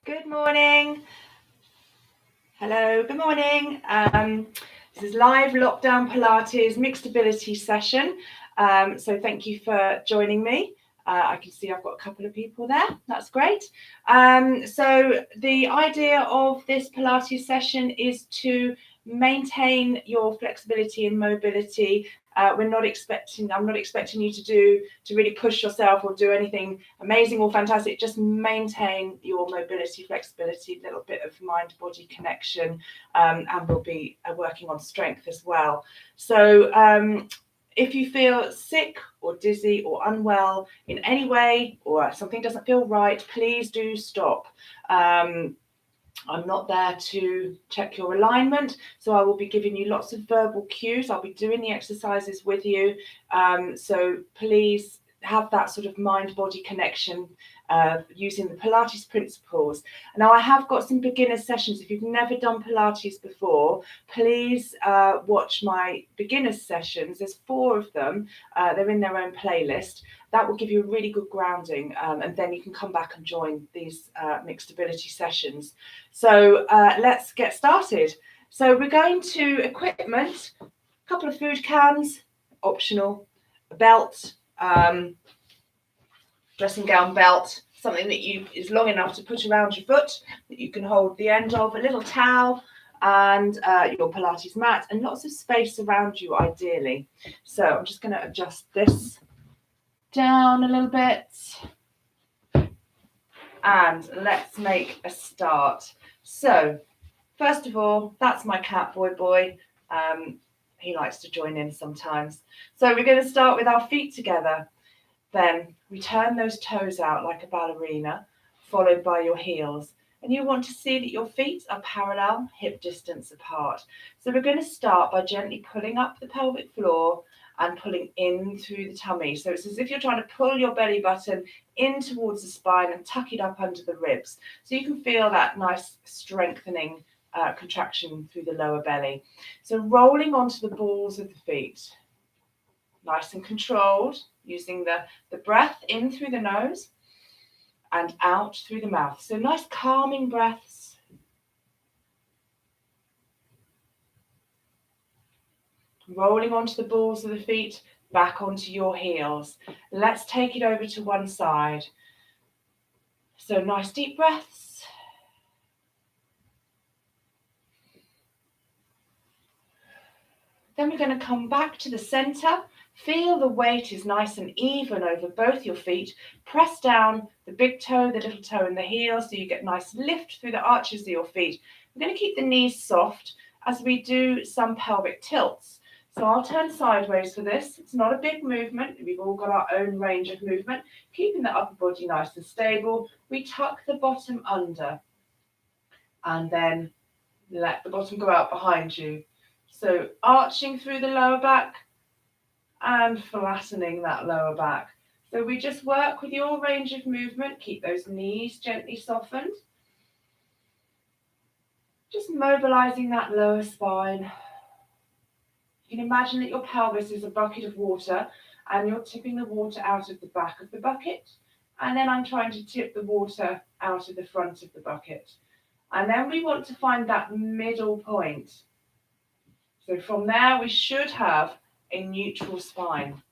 Good morning. Hello, good morning. This is live lockdown Pilates mixed ability session. So thank you for joining me. I can see I've got a couple of people there. That's great. So the idea of this Pilates session is to maintain your flexibility and mobility. I'm not expecting you to really push yourself or do anything amazing or fantastic. Just maintain your mobility, flexibility, a little bit of mind-body connection, and we'll be working on strength as well. So if you feel sick or dizzy or unwell in any way, or something doesn't feel right, please do stop. I'm not there to check your alignment, so I will be giving you lots of verbal cues. I'll be doing the exercises with you. So please have that sort of mind-body connection using the Pilates principles. Now, I have got some beginner sessions. If you've never done Pilates before, please watch my beginner sessions. There's 4 of them. They're in their own playlist. That will give you a really good grounding, and then you can come back and join these mixed ability sessions. So let's get started. So we're going to equipment, a couple of food cans, optional, a belt, dressing gown belt, something that is long enough to put around your foot that you can hold the end of, a little towel, and your Pilates mat, and lots of space around you ideally. So I'm just going to adjust this down a little bit, and let's make a start. So first of all, that's my cat boy. He likes to join in sometimes. So we're going to start with our feet together. Then we turn those toes out like a ballerina, followed by your heels. And you want to see that your feet are parallel, hip distance apart. So we're going to start by gently pulling up the pelvic floor and pulling in through the tummy. So it's as if you're trying to pull your belly button in towards the spine and tuck it up under the ribs. So you can feel that nice strengthening contraction through the lower belly. So rolling onto the balls of the feet, nice and controlled, using the breath in through the nose and out through the mouth. So nice calming breaths. Rolling onto the balls of the feet, back onto your heels. Let's take it over to one side. So nice deep breaths. Then we're going to come back to the center. Feel the weight is nice and even over both your feet. Press down the big toe, the little toe, and the heel so you get nice lift through the arches of your feet. We're going to keep the knees soft as we do some pelvic tilts. So I'll turn sideways for this. It's not a big movement. We've all got our own range of movement. Keeping the upper body nice and stable. We tuck the bottom under and then let the bottom go out behind you. So arching through the lower back and flattening that lower back. So we just work with your range of movement. Keep those knees gently softened. Just mobilizing that lower spine. You can imagine that your pelvis is a bucket of water and you're tipping the water out of the back of the bucket. And then I'm trying to tip the water out of the front of the bucket. And then we want to find that middle point. So from there, we should have a neutral spine,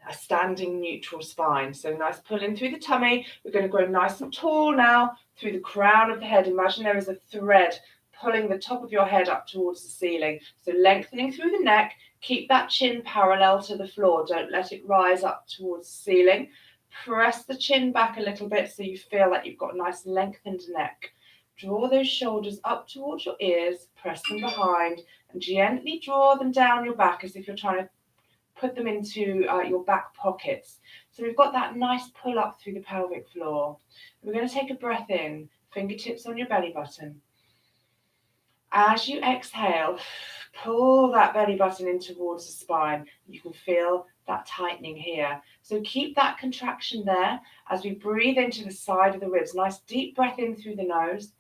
a standing neutral spine. So nice pulling through the tummy. We're going to grow nice and tall now through the crown of the head. Imagine there is a thread pulling the top of your head up towards the ceiling. So lengthening through the neck. Keep that chin parallel to the floor. Don't let it rise up towards the ceiling. Press the chin back a little bit so you feel like you've got a nice lengthened neck. Draw those shoulders up towards your ears, press them behind, and gently draw them down your back as if you're trying to put them into your back pockets. So we've got that nice pull up through the pelvic floor. We're going to take a breath in, fingertips on your belly button. As you exhale, pull that belly button in towards the spine. You can feel that tightening here. So keep that contraction there as we breathe into the side of the ribs. Nice deep breath in through the nose.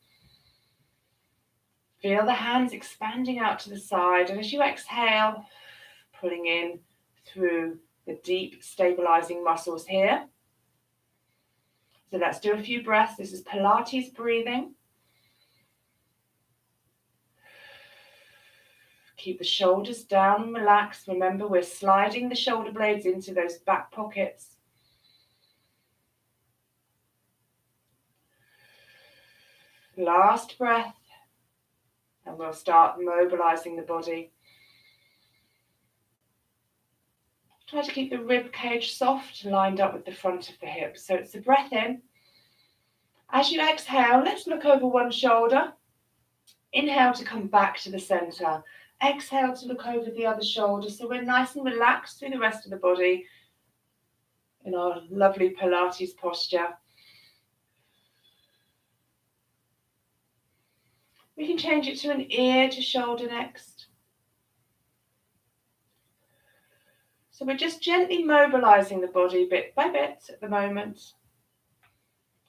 Feel the hands expanding out to the side, and as you exhale, pulling in through the deep stabilizing muscles here. So let's do a few breaths. This is Pilates breathing. Keep the shoulders down and relaxed. Remember, we're sliding the shoulder blades into those back pockets. Last breath. And we'll start mobilizing the body. Try to keep the rib cage soft, lined up with the front of the hips. So it's a breath in. As you exhale, let's look over one shoulder. Inhale to come back to the center. Exhale to look over the other shoulder. So we're nice and relaxed through the rest of the body in our lovely Pilates posture. We can change it to an ear to shoulder next. So we're just gently mobilizing the body bit by bit at the moment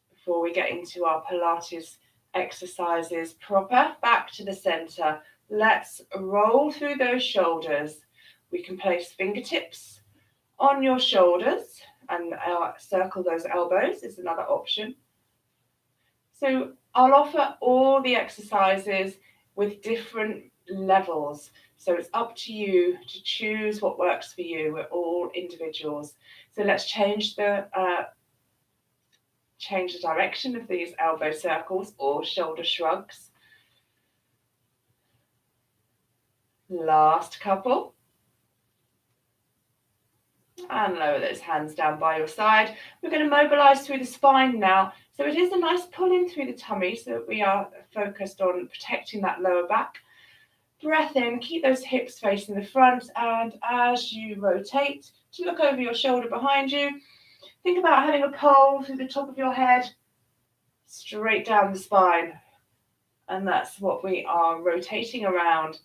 before we get into our Pilates exercises proper. Back to the center. Let's roll through those shoulders. We can place fingertips on your shoulders and circle those elbows is another option. So I'll offer all the exercises with different levels. So it's up to you to choose what works for you. We're all individuals. So let's change the direction of these elbow circles or shoulder shrugs. Last couple. And lower those hands down by your side. We're going to mobilize through the spine now. So it is a nice pull in through the tummy so that we are focused on protecting that lower back. Breath in, keep those hips facing the front, and as you rotate to look over your shoulder behind you, think about having a pole through the top of your head, straight down the spine. And that's what we are rotating around.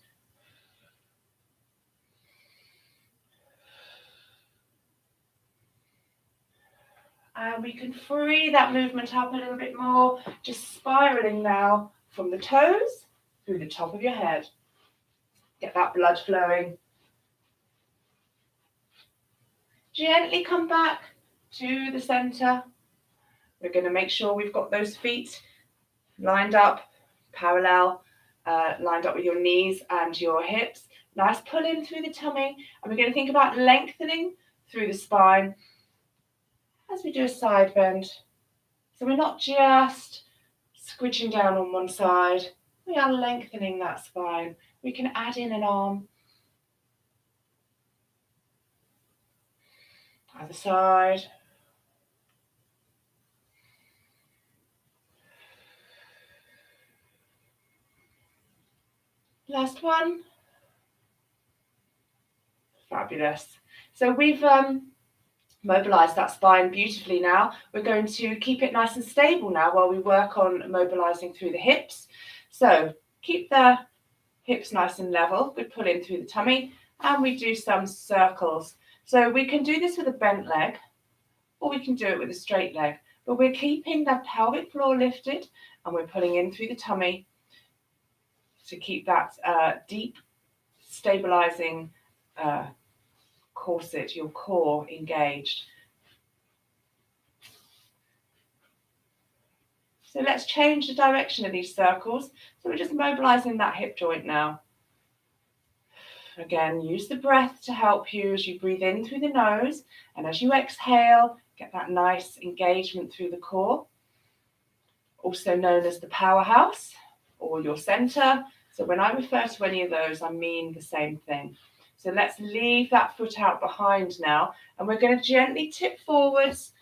And we can free that movement up a little bit more, just spiraling now from the toes through the top of your head. Get that blood flowing. Gently come back to the center. We're going to make sure we've got those feet lined up, parallel, lined up with your knees and your hips. Nice pull in through the tummy. And we're going to think about lengthening through the spine as we do a side bend. So we're not just squidging down on one side. We are lengthening that spine. We can add in an arm. Other side. Last one. Fabulous. So we've mobilized that spine beautifully now. We're going to keep it nice and stable now while we work on mobilizing through the hips. So keep the hips nice and level. Good pull in through the tummy. And we do some circles. So we can do this with a bent leg, or we can do it with a straight leg. But we're keeping the pelvic floor lifted, and we're pulling in through the tummy to keep that deep, stabilizing corset, your core engaged. So let's change the direction of these circles. So we're just mobilizing that hip joint now. Again, use the breath to help you as you breathe in through the nose, and as you exhale, get that nice engagement through the core, also known as the powerhouse or your center. So when I refer to any of those, I mean the same thing. So let's leave that foot out behind now, and we're going to gently tip forwards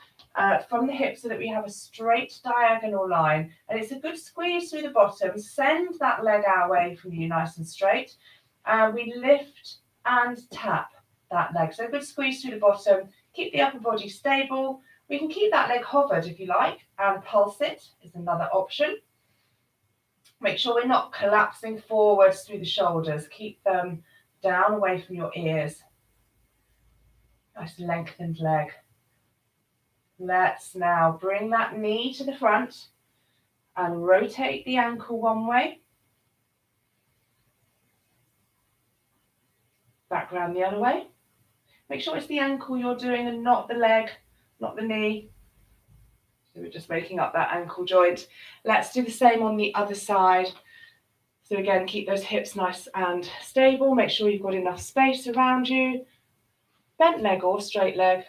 from the hip so that we have a straight diagonal line. And it's a good squeeze through the bottom. Send that leg our way from you nice and straight. We lift and tap that leg. So a good squeeze through the bottom. Keep the upper body stable. We can keep that leg hovered if you like, and pulse it is another option. Make sure we're not collapsing forwards through the shoulders. Keep them down away from your ears. Nice lengthened leg. Let's now bring that knee to the front and rotate the ankle one way. Back round the other way. Make sure it's the ankle you're doing and not the leg, not the knee. So we're just waking up that ankle joint. Let's do the same on the other side. So again, keep those hips nice and stable. Make sure you've got enough space around you. Bent leg or straight leg.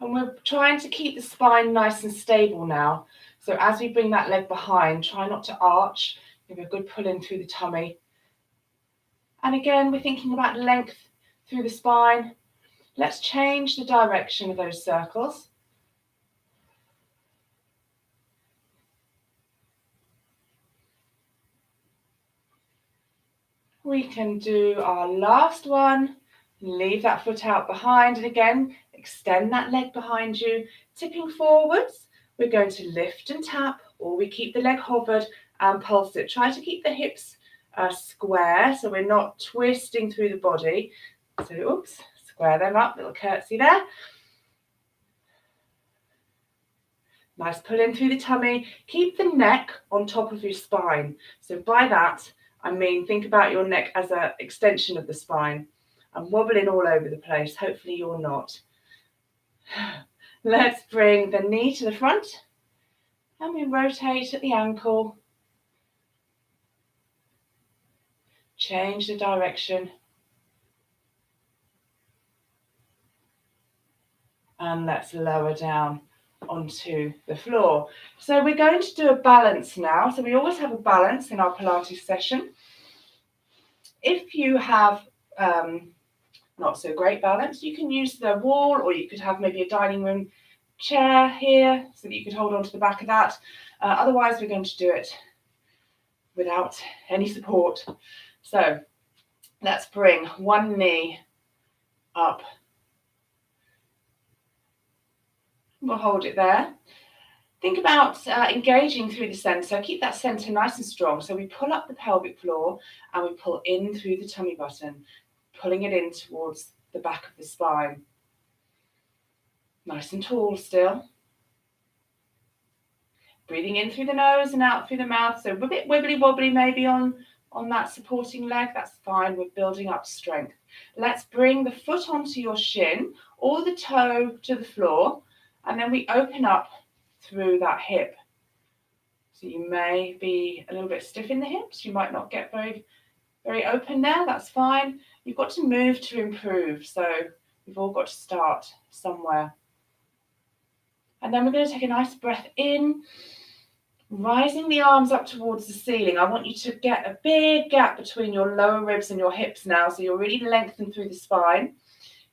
And we're trying to keep the spine nice and stable now. So as we bring that leg behind, try not to arch. Give a good pull in through the tummy. And again, we're thinking about length through the spine. Let's change the direction of those circles. We can do our last one. Leave that foot out behind. And again, extend that leg behind you, tipping forwards. We're going to lift and tap, or we keep the leg hovered and pulse it. Try to keep the hips square, so we're not twisting through the body. So, oops, square them up, little curtsy there. Nice pull in through the tummy. Keep the neck on top of your spine. So by that, I mean, think about your neck as an extension of the spine. I'm wobbling all over the place. Hopefully you're not. Let's bring the knee to the front. And we rotate at the ankle. Change the direction. And let's lower down onto the floor. So we're going to do a balance now. So we always have a balance in our Pilates session. If you have not so great balance, you can use the wall, or you could have maybe a dining room chair here so that you could hold on to the back of that. Otherwise, we're going to do it without any support. So let's bring one knee up. We'll hold it there. Think about engaging through the center. Keep that center nice and strong. So we pull up the pelvic floor and we pull in through the tummy button, pulling it in towards the back of the spine. Nice and tall still. Breathing in through the nose and out through the mouth. So a bit wibbly wobbly maybe on that supporting leg. That's fine. We're building up strength. Let's bring the foot onto your shin or the toe to the floor. And then we open up through that hip. So you may be a little bit stiff in the hips. You might not get very, very open there. That's fine. You've got to move to improve. So we've all got to start somewhere. And then we're going to take a nice breath in, rising the arms up towards the ceiling. I want you to get a big gap between your lower ribs and your hips now. So you're really lengthened through the spine.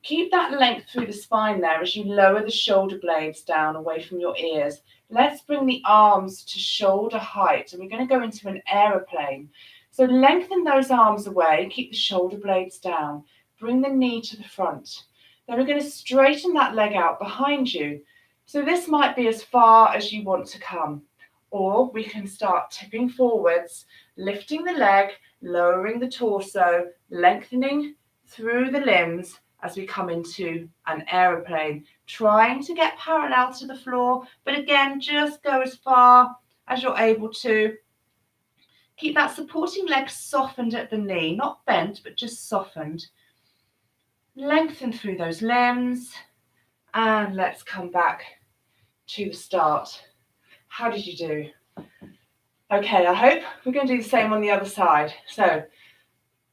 Keep that length through the spine there as you lower the shoulder blades down away from your ears. Let's bring the arms to shoulder height, and we're going to go into an aeroplane. So lengthen those arms away, keep the shoulder blades down, bring the knee to the front. Then we're going to straighten that leg out behind you. So this might be as far as you want to come, or we can start tipping forwards, lifting the leg, lowering the torso, lengthening through the limbs, as we come into an aeroplane, trying to get parallel to the floor, but again, just go as far as you're able to. Keep that supporting leg softened at the knee, not bent, but just softened. Lengthen through those limbs, and let's come back to the start. How did you do? Okay, I hope we're going to do the same on the other side. So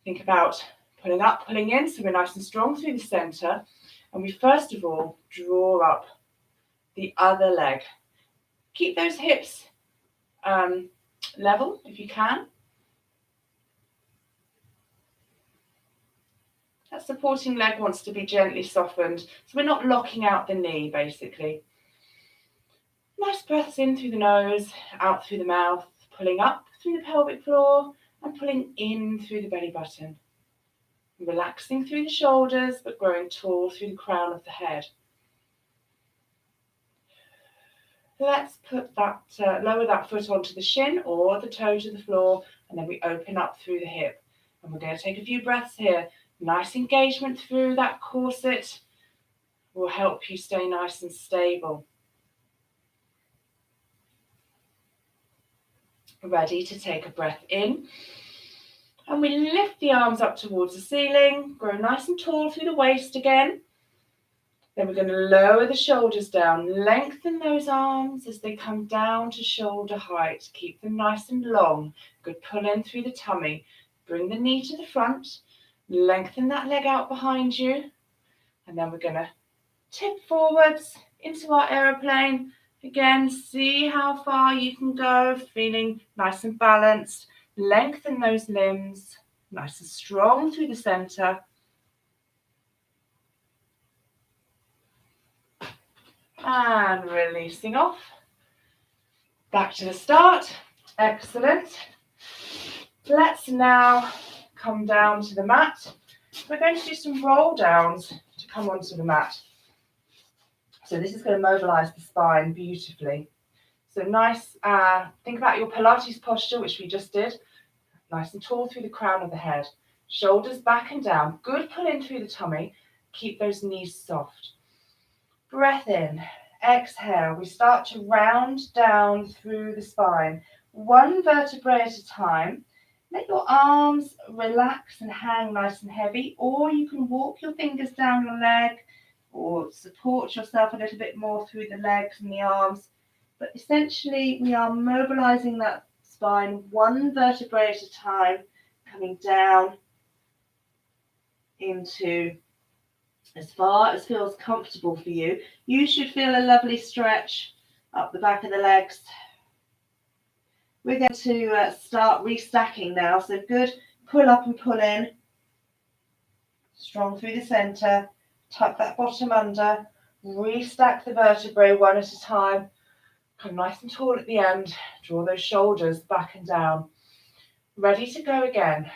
think about pulling up, pulling in, so we're nice and strong through the center. And we first of all draw up the other leg. Keep those hips level if you can. That supporting leg wants to be gently softened, so we're not locking out the knee basically. Nice breaths in through the nose, out through the mouth, pulling up through the pelvic floor and pulling in through the belly button. Relaxing through the shoulders, but growing tall through the crown of the head. Let's put that, lower that foot onto the shin or the toe to the floor, and then we open up through the hip. And we're going to take a few breaths here. Nice engagement through that corset will help you stay nice and stable. Ready to take a breath in And we lift the arms up towards the ceiling, grow nice and tall through the waist again. Then we're going to lower the shoulders down, lengthen those arms as they come down to shoulder height. Keep them nice and long. Good pull in through the tummy. Bring the knee to the front, lengthen that leg out behind you. And then we're going to tip forwards into our aeroplane. Again, see how far you can go, feeling nice and balanced. Lengthen those limbs, nice and strong through the center. And releasing off. Back to the start. Excellent. Let's now come down to the mat. We're going to do some roll downs to come onto the mat. So this is going to mobilize the spine beautifully. So nice, think about your Pilates posture, which we just did. Nice and tall through the crown of the head. Shoulders back and down. Good pull in through the tummy. Keep those knees soft. Breath in. Exhale. We start to round down through the spine. One vertebrae at a time. Let your arms relax and hang nice and heavy, or you can walk your fingers down your leg or support yourself a little bit more through the legs and the arms. But essentially, we are mobilizing that spine one vertebrae at a time, coming down into as far as feels comfortable for you. You should feel a lovely stretch up the back of the legs. We're going to start restacking now. So good, pull up and pull in. Strong through the center. Tuck that bottom under. Restack the vertebrae one at a time. Come nice and tall at the end. Draw those shoulders back and down. Ready to go again.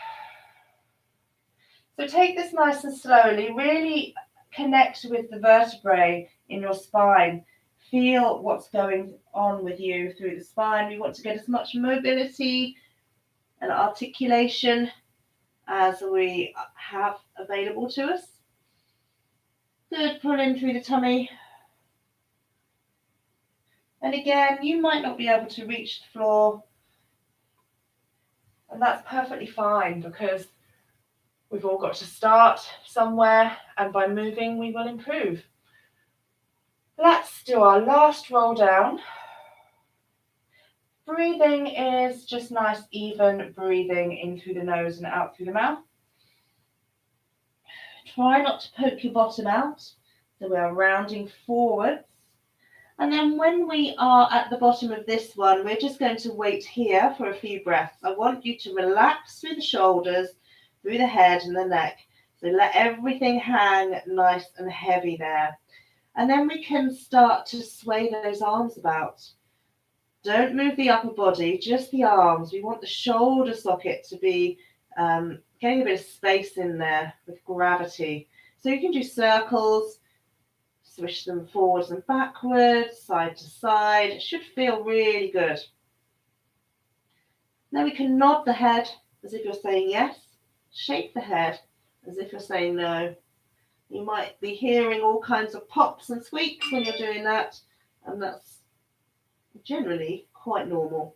So take this nice and slowly. Really connect with the vertebrae in your spine. Feel what's going on with you through the spine. We want to get as much mobility and articulation as we have available to us. Good, pull in through the tummy. And again, you might not be able to reach the floor. And that's perfectly fine, because we've all got to start somewhere, and by moving, we will improve. Let's do our last roll down. Breathing is just nice, even breathing in through the nose and out through the mouth. Try not to poke your bottom out. So we are rounding forwards. And then when we are at the bottom of this one, we're just going to wait here for a few breaths. I want you to relax through the shoulders, through the head and the neck. So let everything hang nice and heavy there. And then we can start to sway those arms about. Don't move the upper body, just the arms. We want the shoulder socket to be getting a bit of space in there with gravity. So you can do circles, swish them forwards and backwards, side to side. It should feel really good. Now we can nod the head as if you're saying yes, shake the head as if you're saying no. You might be hearing all kinds of pops and squeaks when you're doing that, and that's generally quite normal.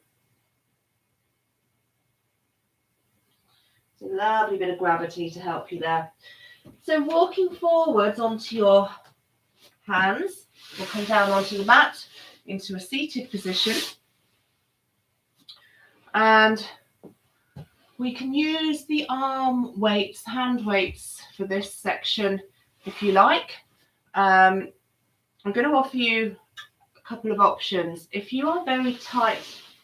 It's a lovely bit of gravity to help you there. So walking forwards onto your hands, we'll come down onto the mat into a seated position. And we can use the arm weights, hand weights for this section if you like. I'm going to offer you a couple of options. If you are very tight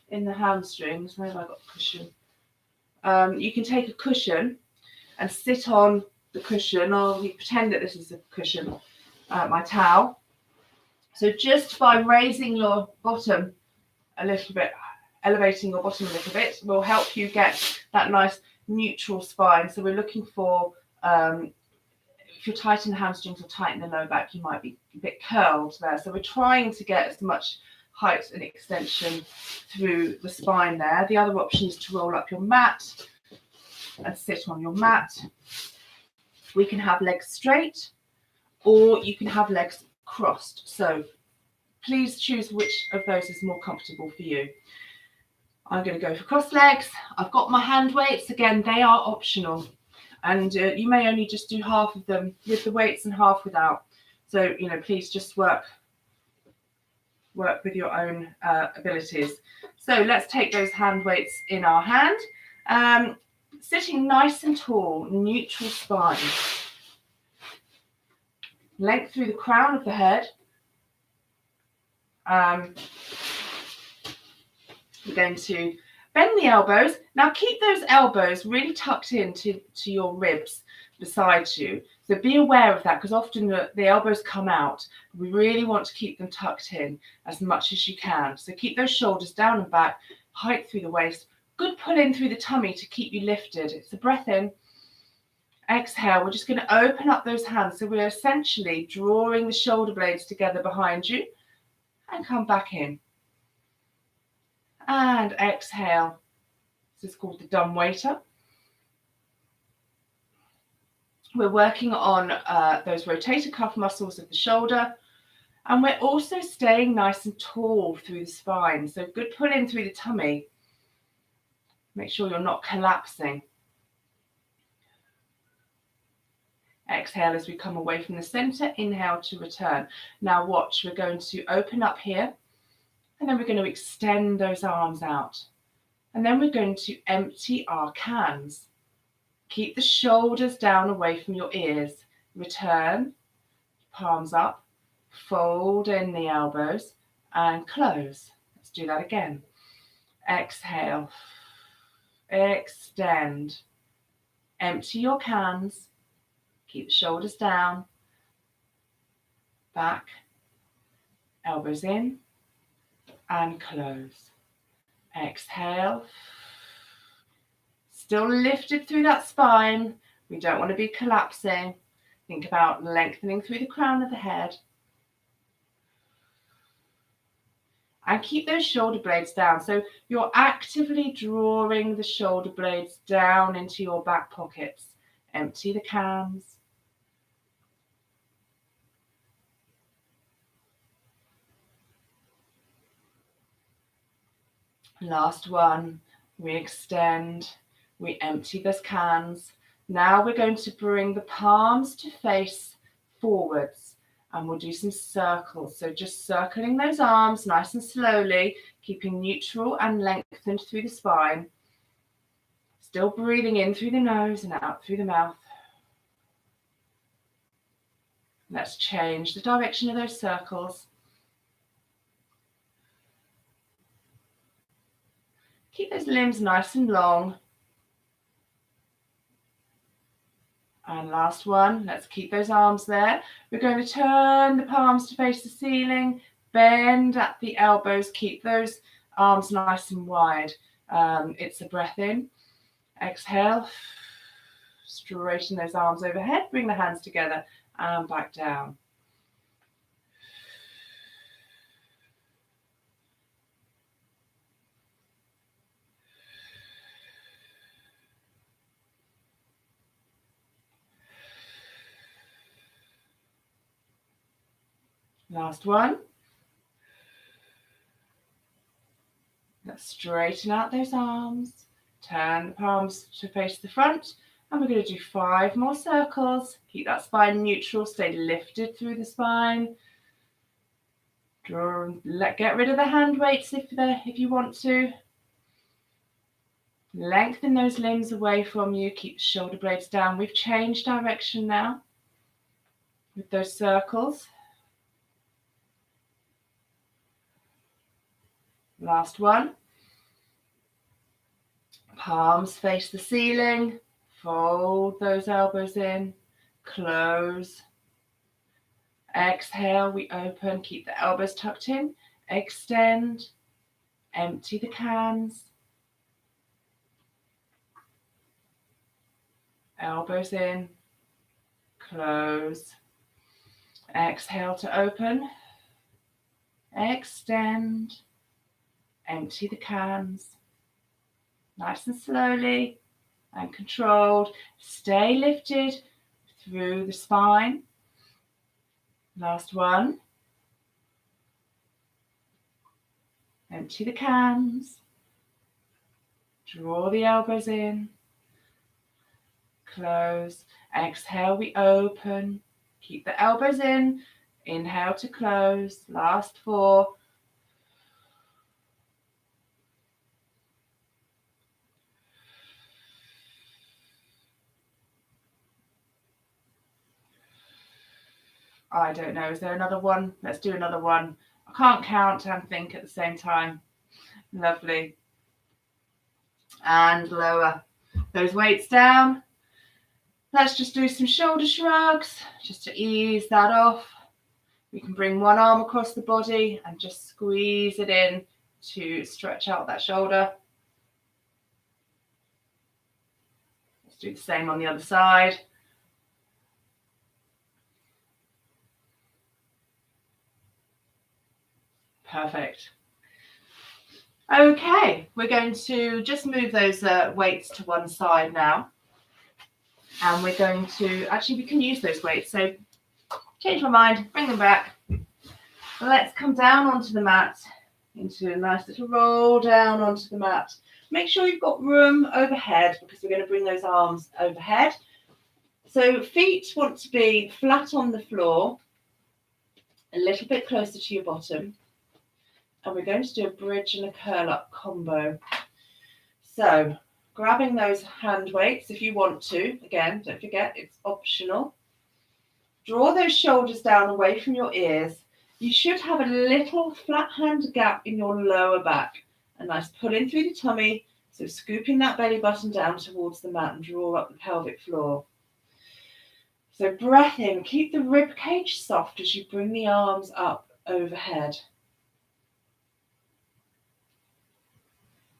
in the hamstrings, where have I got a cushion? You can take a cushion and sit on the cushion, or you pretend that this is a cushion, my towel. So just by raising your bottom a little bit, elevating your bottom a little bit, will help you get that nice neutral spine. So we're looking for, if you're tight in the hamstrings or tight in the low back, you might be a bit curled there. So we're trying to get as much height and extension through the spine there. The other option is to roll up your mat and sit on your mat. We can have legs straight, or you can have legs crossed. So please choose which of those is more comfortable for you. I'm going to go for cross legs. I've got my hand weights. Again, they are optional. And you may only just do half of them with the weights and half without. So, please just work with your own abilities. So let's take those hand weights in our hand. Sitting nice and tall, neutral spine. Length through the crown of the head. We're going to bend the elbows. Now keep those elbows really tucked into your ribs beside you. So be aware of that, because often the elbows come out. We really want to keep them tucked in as much as you can. So keep those shoulders down and back, height through the waist. Good pull in through the tummy to keep you lifted. It's a breath in. Exhale. We're just going to open up those hands. So we're essentially drawing the shoulder blades together behind you and come back in. And exhale. This is called the dumb waiter. We're working on those rotator cuff muscles of the shoulder. And we're also staying nice and tall through the spine. So good pull in through the tummy. Make sure you're not collapsing. Exhale as we come away from the center. Inhale to return. Now watch, we're going to open up here. And then we're going to extend those arms out. And then we're going to empty our cans. Keep the shoulders down away from your ears. Return, palms up, fold in the elbows and close. Let's do that again. Exhale, extend, empty your cans, keep the shoulders down, back, elbows in and close. Exhale. Still lifted through that spine. We don't want to be collapsing. Think about lengthening through the crown of the head. And keep those shoulder blades down. So you're actively drawing the shoulder blades down into your back pockets. Empty the cans. Last one. We extend. We empty those cans. Now we're going to bring the palms to face forwards and we'll do some circles. So just circling those arms nice and slowly, keeping neutral and lengthened through the spine. Still breathing in through the nose and out through the mouth. Let's change the direction of those circles. Keep those limbs nice and long. And last one, let's keep those arms there. We're going to turn the palms to face the ceiling, bend at the elbows, keep those arms nice and wide. It's a breath in. Exhale, straighten those arms overhead, bring the hands together and back down. Last one. Let's straighten out those arms, turn the palms to face the front, and we're going to do 5 more circles. Keep that spine neutral, stay lifted through the spine. Get rid of the hand weights if you want to. Lengthen those limbs away from you, keep the shoulder blades down. We've changed direction now with those circles. Last one. Palms face the ceiling. Fold those elbows in. Close. Exhale, we open. Keep the elbows tucked in. Extend. Empty the cans. Elbows in. Close. Exhale to open. Extend. Empty the cans. Nice and slowly and controlled. Stay lifted through the spine. Last one. Empty the cans. Draw the elbows in. Close. Exhale, we open. Keep the elbows in. Inhale to close. Last 4. I don't know. Is there another one? Let's do another one. I can't count and think at the same time. Lovely. And lower those weights down. Let's just do some shoulder shrugs just to ease that off. We can bring one arm across the body and just squeeze it in to stretch out that shoulder. Let's do the same on the other side. Perfect. Okay, we're going to just move those weights to one side now. And we're going to, actually we can use those weights. So change my mind, bring them back. Let's come down onto the mat, into a nice little roll down onto the mat. Make sure you've got room overhead because we're going to bring those arms overhead. So feet want to be flat on the floor, a little bit closer to your bottom. And we're going to do a bridge and a curl up combo. So grabbing those hand weights if you want to. Again, don't forget, it's optional. Draw those shoulders down away from your ears. You should have a little flat hand gap in your lower back. A nice pull in through the tummy. So scooping that belly button down towards the mat and draw up the pelvic floor. So breath in. Keep the rib cage soft as you bring the arms up overhead.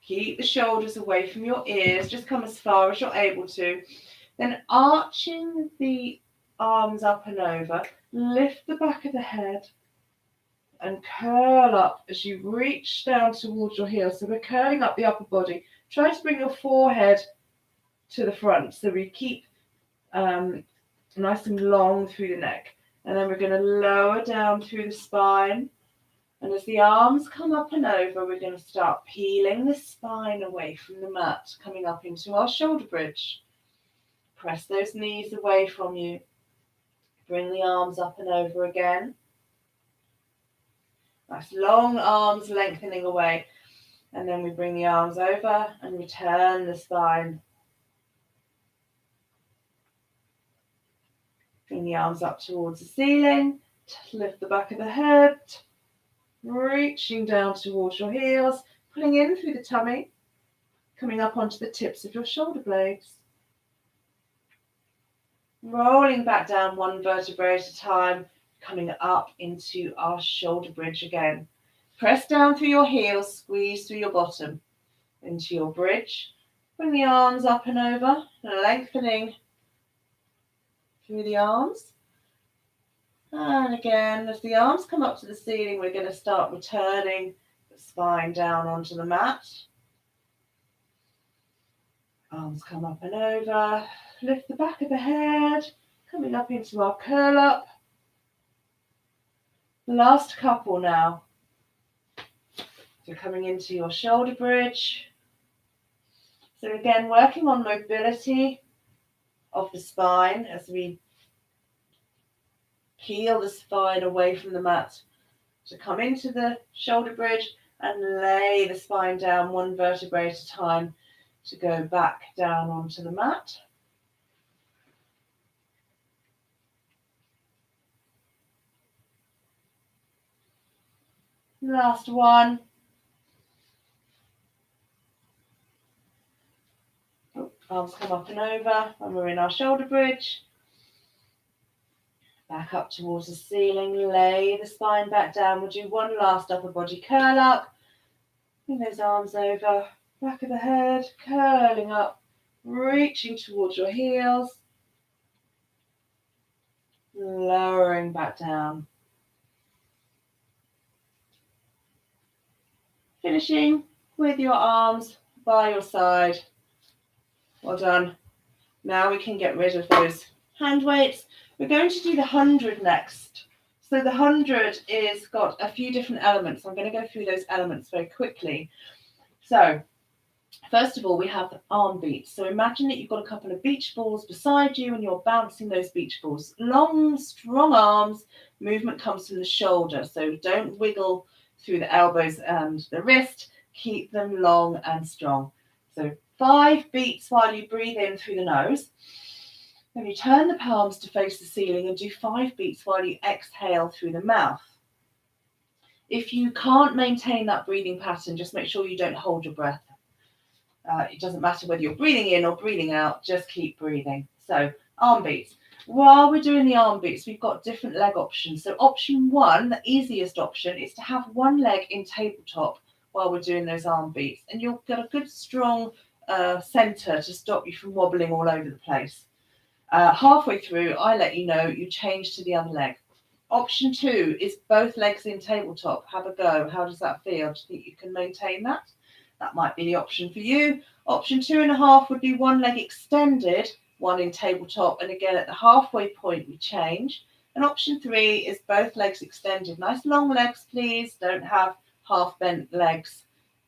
Keep the shoulders away from your ears. Just come as far as you're able to. Then arching the arms up and over. Lift the back of the head and curl up as you reach down towards your heels. So we're curling up the upper body. Try to bring your forehead to the front so we keep nice and long through the neck. And then we're going to lower down through the spine. And as the arms come up and over, we're going to start peeling the spine away from the mat, coming up into our shoulder bridge. Press those knees away from you. Bring the arms up and over again. Nice long arms lengthening away. And then we bring the arms over and return the spine. Bring the arms up towards the ceiling. Lift the back of the head. Reaching down towards your heels, pulling in through the tummy, coming up onto the tips of your shoulder blades. Rolling back down one vertebrae at a time, coming up into our shoulder bridge again. Press down through your heels, squeeze through your bottom into your bridge. Bring the arms up and over, lengthening through the arms. And again, as the arms come up to the ceiling, we're going to start returning the spine down onto the mat. Arms come up and over. Lift the back of the head, coming up into our curl up. The last couple now. So coming into your shoulder bridge. So again, working on mobility of the spine as we peel the spine away from the mat to come into the shoulder bridge and lay the spine down one vertebrae at a time to go back down onto the mat. Last one. Arms come up and over and we're in our shoulder bridge. Back up towards the ceiling, lay the spine back down. We'll do one last upper body curl up. Bring those arms over, back of the head, curling up, reaching towards your heels. Lowering back down. Finishing with your arms by your side. Well done. Now we can get rid of those hand weights. We're going to do the 100 next. So the 100 is got a few different elements. I'm going to go through those elements very quickly. So First of all, we have arm beats. So imagine that you've got a couple of beach balls beside you and you're bouncing those beach balls. Long, strong arms. Movement comes from the shoulder. So don't wiggle through the elbows and the wrist. Keep them long and strong. So 5 beats while you breathe in through the nose. Then you turn the palms to face the ceiling and do 5 beats while you exhale through the mouth. If you can't maintain that breathing pattern, just make sure you don't hold your breath. It doesn't matter whether you're breathing in or breathing out, just keep breathing. So arm beats. While we're doing the arm beats, we've got different leg options. So option 1, the easiest option, is to have one leg in tabletop while we're doing those arm beats. And you'll get a good strong center to stop you from wobbling all over the place. Halfway through, I let you know you change to the other leg. Option 2 is both legs in tabletop. Have a go. How does that feel? Do you think you can maintain that? That might be the option for you. Option 2.5 would be one leg extended, one in tabletop, and again at the halfway point we change. And option 3 is both legs extended. Nice long legs, please. Don't have half bent legs.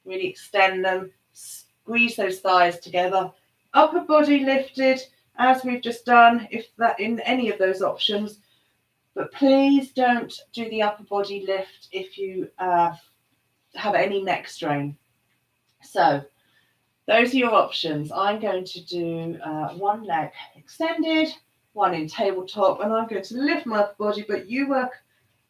Really extend them. Squeeze those thighs together. Upper body lifted, as we've just done, if that in any of those options. But please don't do the upper body lift if you have any neck strain. So those are your options. I'm going to do one leg extended, one in tabletop, and I'm going to lift my upper body, but you work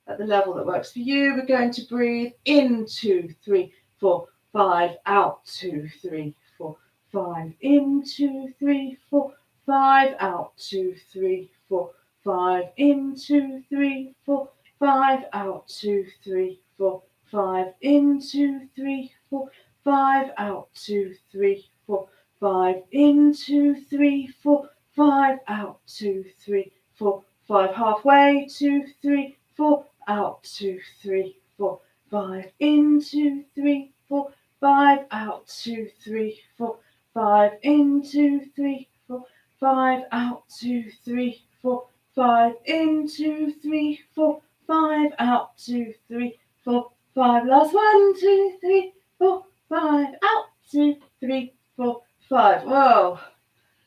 at the level that works for you. We're going to breathe in 2, 3, 4, 5, out 2, 3, 4, 5, in 2, 3, 4, 5, out 2, 3, 4, 5, in 2, 3, 4, 5, out 2, 3, 4, 5, in 2, 3, 4, 5, out 2, 3, 4, 5, in 2, 3, 4, 5, out 2, 3, 4, 5, halfway 2, 3, 4, out 2, 3, 4, 5, in 2, 3, 4, 5, out 2, 3, 4, 5, in 2, 3, 4, 5, out 2, 3, 4, 5, in 2, 3, 4, 5, out 2, 3, 4, 5. Last 1, 2, 3, 4, 5, out 2, 3, 4, 5. Whoa,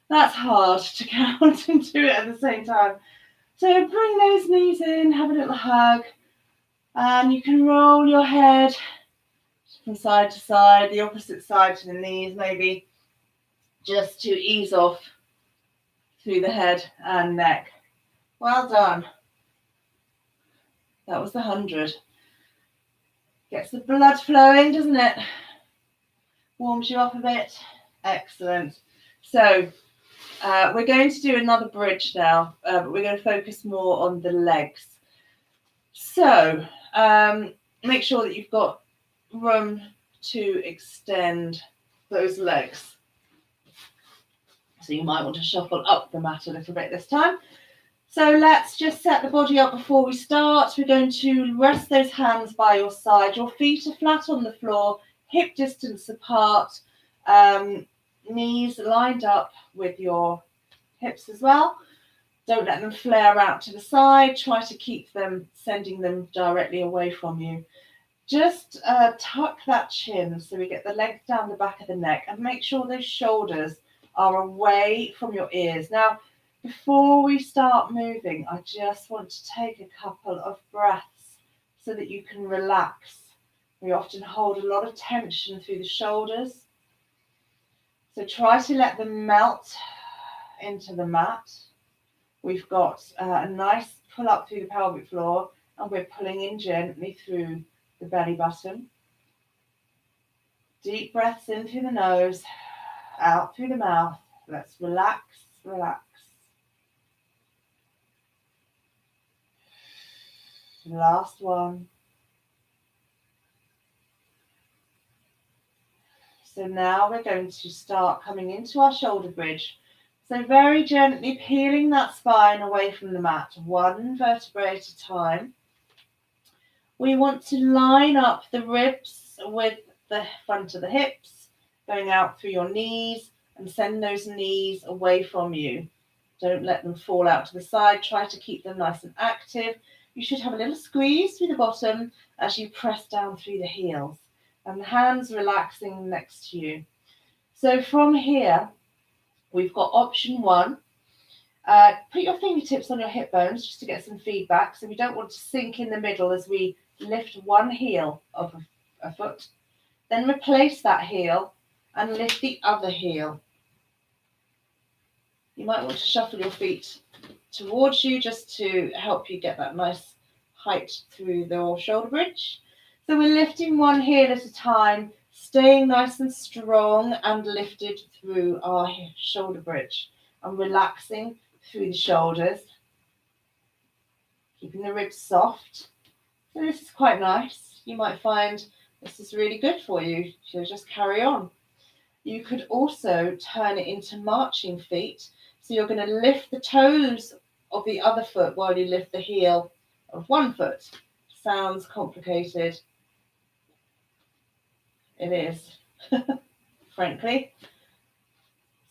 that's hard to count and do it at the same time. So bring those knees in, have a little hug, and you can roll your head from side to side, the opposite side to the knees maybe, just to ease off through the head and neck. Well done. That was the 100. Gets the blood flowing, doesn't it? Warms you up a bit. Excellent. So we're going to do another bridge now, but we're going to focus more on the legs. So make sure that you've got room to extend those legs. So you might want to shuffle up the mat a little bit this time. So let's just set the body up before we start. We're going to rest those hands by your side. Your feet are flat on the floor, hip distance apart, knees lined up with your hips as well. Don't let them flare out to the side. Try to keep them, sending them directly away from you. Just tuck that chin so we get the length down the back of the neck, and make sure those shoulders are away from your ears. Now, before we start moving, I just want to take a couple of breaths so that you can relax. We often hold a lot of tension through the shoulders. So try to let them melt into the mat. We've got a nice pull up through the pelvic floor, and we're pulling in gently through the belly button. Deep breaths in through the nose, out through the mouth. Let's relax, relax. Last one. So now we're going to start coming into our shoulder bridge. So very gently peeling that spine away from the mat, one vertebrae at a time. We want to line up the ribs with the front of the hips, going out through your knees, and send those knees away from you. Don't let them fall out to the side. Try to keep them nice and active. You should have a little squeeze through the bottom as you press down through the heels, and the hands relaxing next to you. So from here, we've got option 1. Put your fingertips on your hip bones just to get some feedback. So we don't want to sink in the middle as we lift one heel of a foot. Then replace that heel and lift the other heel. You might want to shuffle your feet towards you just to help you get that nice height through the shoulder bridge. So we're lifting one heel at a time, staying nice and strong and lifted through our shoulder bridge and relaxing through the shoulders, keeping the ribs soft. So this is quite nice. You might find this is really good for you. So just carry on. You could also turn it into marching feet. So you're going to lift the toes of the other foot while you lift the heel of one foot. Sounds complicated. It is, frankly.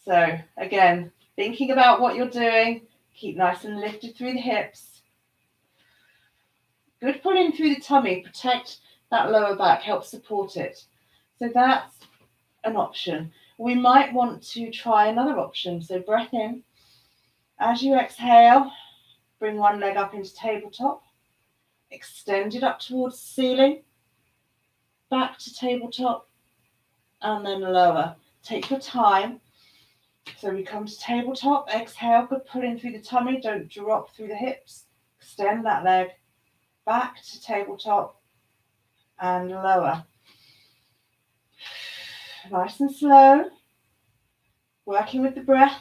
So again, thinking about what you're doing, keep nice and lifted through the hips. Good pulling through the tummy, protect that lower back, help support it. So that's an option. We might want to try another option. So breath in. As you exhale, bring one leg up into tabletop. Extend it up towards the ceiling. Back to tabletop. And then lower. Take your time. So we come to tabletop. Exhale, good pulling through the tummy. Don't drop through the hips. Extend that leg. Back to tabletop. And lower. Nice and slow. Working with the breath.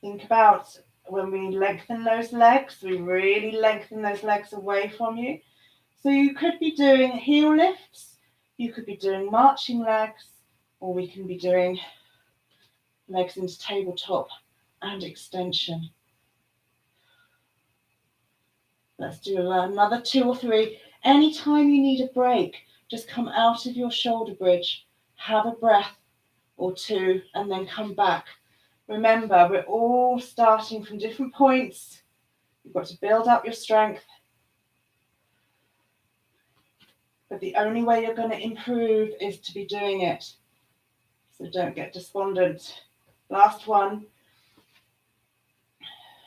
Think about when we lengthen those legs, we really lengthen those legs away from you. So you could be doing heel lifts, you could be doing marching legs, or we can be doing legs into tabletop and extension. Let's do another 2 or 3. Anytime you need a break, just come out of your shoulder bridge, have a breath or 2, and then come back. Remember, we're all starting from different points. You've got to build up your strength. But the only way you're going to improve is to be doing it. So don't get despondent. Last one.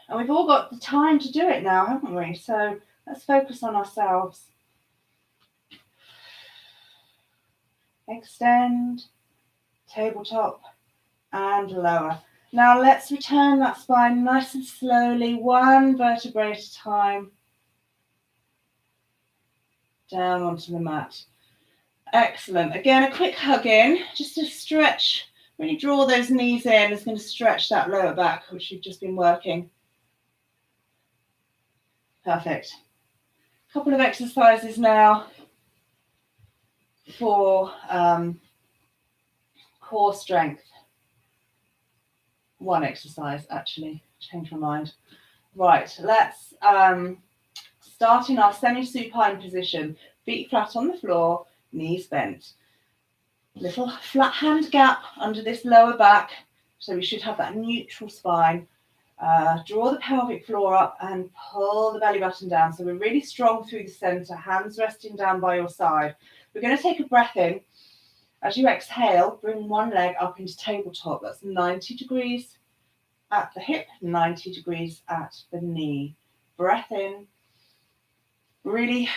And we've all got the time to do it now, haven't we? So let's focus on ourselves. Extend, tabletop, and lower. Now let's return that spine nice and slowly, one vertebrae at a time, down onto the mat. Excellent. Again, a quick hug in, just to stretch. When you draw those knees in, it's going to stretch that lower back, which you've just been working. Perfect. A couple of exercises now for core strength. One exercise, actually, change my mind. Right, let's start in our semi-supine position. Feet flat on the floor, knees bent. Little flat hand gap under this lower back, so we should have that neutral spine. Draw the pelvic floor up and pull the belly button down. So we're really strong through the center, hands resting down by your side. We're going to take a breath in. As you exhale, bring one leg up into tabletop. That's 90 degrees at the hip, 90 degrees at the knee. Breath in. Really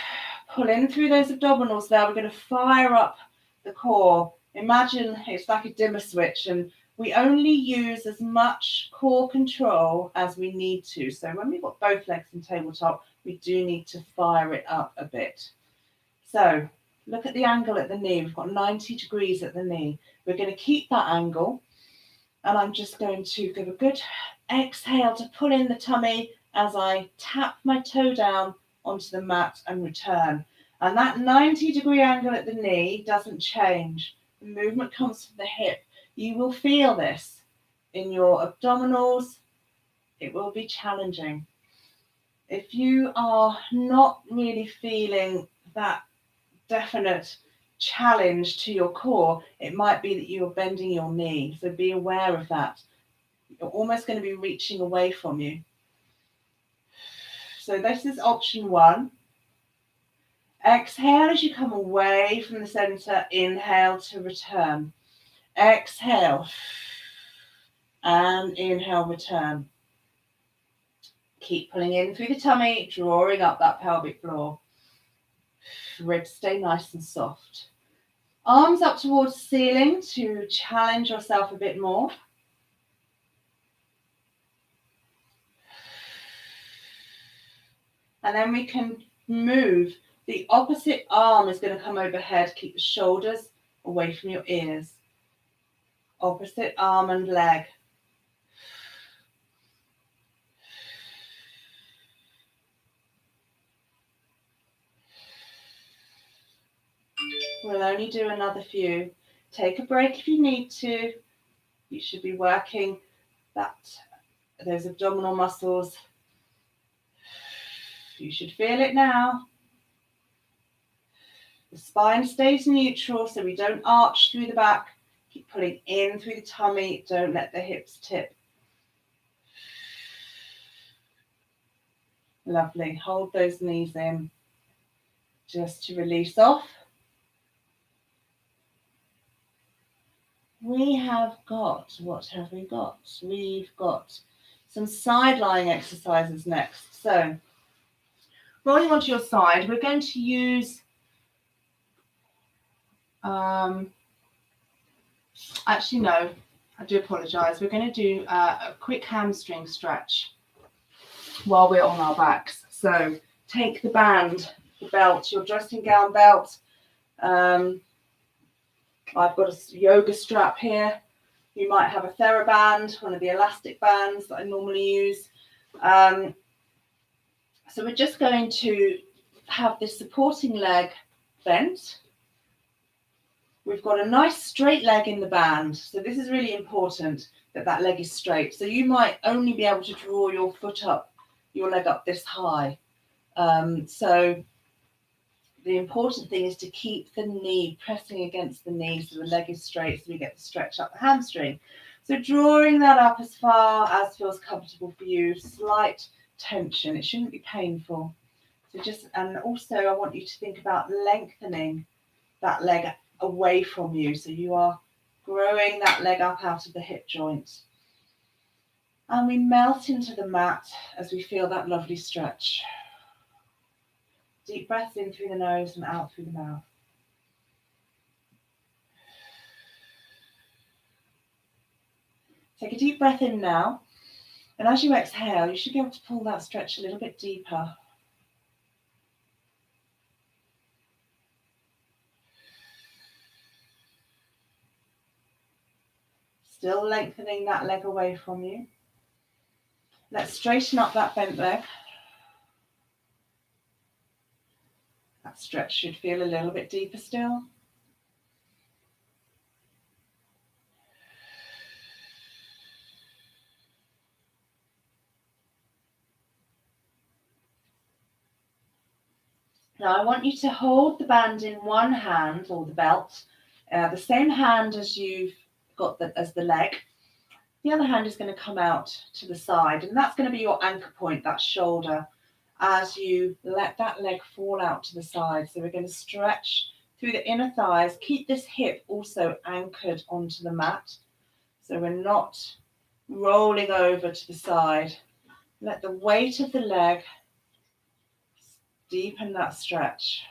pull in through those abdominals there. We're going to fire up the core. Imagine it's like a dimmer switch, and we only use as much core control as we need to. So when we've got both legs in tabletop, we do need to fire it up a bit. So look at the angle at the knee. We've got 90 degrees at the knee. We're going to keep that angle. And I'm just going to give a good exhale to pull in the tummy as I tap my toe down onto the mat and return. And that 90-degree angle at the knee doesn't change. The movement comes from the hip. You will feel this in your abdominals. It will be challenging. If you are not really feeling that definite challenge to your core, it might be that you're bending your knee. So be aware of that. You're almost going to be reaching away from you. So this is option 1. Exhale as you come away from the center. Inhale to return. Exhale. And inhale, return. Keep pulling in through the tummy, drawing up that pelvic floor. Ribs stay nice and soft. Arms up towards the ceiling to challenge yourself a bit more. And then we can move. The opposite arm is going to come overhead. Keep the shoulders away from your ears. Opposite arm and leg. We'll only do another few. Take a break if you need to. You should be working those abdominal muscles. You should feel it now. The spine stays neutral so we don't arch through the back. Keep pulling in through the tummy. Don't let the hips tip. Lovely. Hold those knees in just to release off. We have got, what have we got? We've got some side lying exercises next. So, rolling onto your side, we're going to use, actually no, I do apologise. We're going to do a quick hamstring stretch while we're on our backs. So, take the band, the belt, your dressing gown belt. I've got a yoga strap here. You might have a TheraBand, one of the elastic bands that I normally use. So we're just going to have this supporting leg bent. We've got a nice straight leg in the band. So this is really important that that leg is straight. So you might only be able to draw your foot up, your leg up this high. So the important thing is to keep the knee pressing against the knee so the leg is straight so we get to stretch up the hamstring. So drawing that up as far as feels comfortable for you, slight tension. It shouldn't be painful. So and also I want you to think about lengthening that leg away from you. So you are growing that leg up out of the hip joint. And we melt into the mat as we feel that lovely stretch. Deep breaths in through the nose and out through the mouth. Take a deep breath in now. And as you exhale, you should be able to pull that stretch a little bit deeper. Still lengthening that leg away from you. Let's straighten up that bent leg. That stretch should feel a little bit deeper still. Now I want you to hold the band in one hand, or the belt, the same hand as you've got as the leg. The other hand is going to come out to the side, and that's going to be your anchor point, that shoulder, as you let that leg fall out to the side. So we're going to stretch through the inner thighs. Keep this hip also anchored onto the mat, so we're not rolling over to the side. Let the weight of the leg deepen that stretch.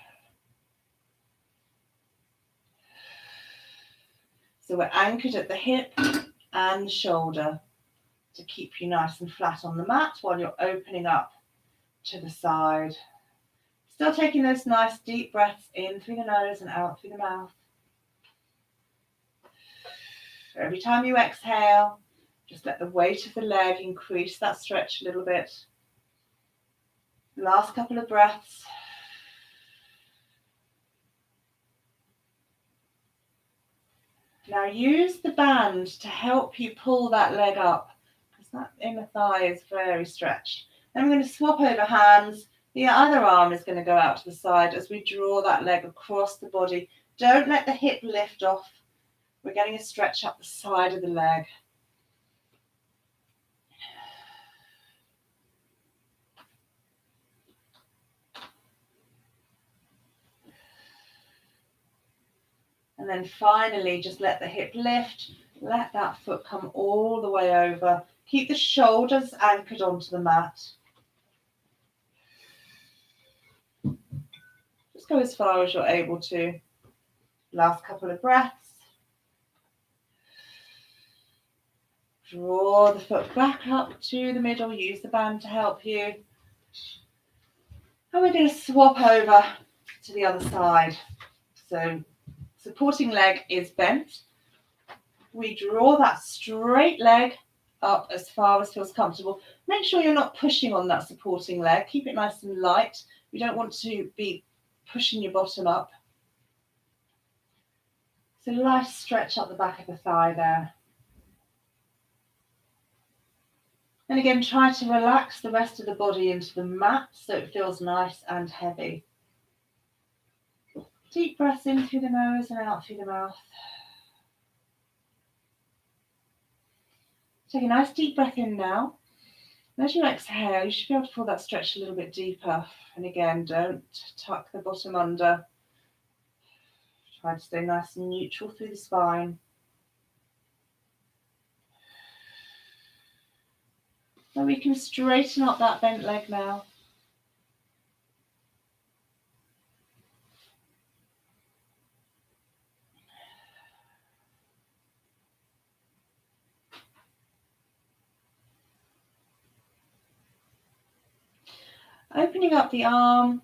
So we're anchored at the hip and the shoulder to keep you nice and flat on the mat while you're opening up to the side. Still taking those nice deep breaths in through the nose and out through the mouth. Every time you exhale, just let the weight of the leg increase that stretch a little bit. Last couple of breaths. Now use the band to help you pull that leg up, because that inner thigh is very stretched. Then we're going to swap over hands. The other arm is going to go out to the side as we draw that leg across the body. Don't let the hip lift off. We're getting a stretch up the side of the leg. And then finally, just let the hip lift. Let that foot come all the way over. Keep the shoulders anchored onto the mat. Just go as far as you're able to. Last couple of breaths. Draw the foot back up to the middle. Use the band to help you. And we're going to swap over to the other side. So supporting leg is bent. We draw that straight leg up as far as feels comfortable. Make sure you're not pushing on that supporting leg. Keep it nice and light. We don't want to be pushing your bottom up. So nice stretch up the back of the thigh there. And again, try to relax the rest of the body into the mat so it feels nice and heavy. Deep breaths in through the nose and out through the mouth. Take a nice deep breath in now. And as you exhale, you should be able to pull that stretch a little bit deeper. And again, don't tuck the bottom under. Try to stay nice and neutral through the spine. And we can straighten up that bent leg now. Opening up the arm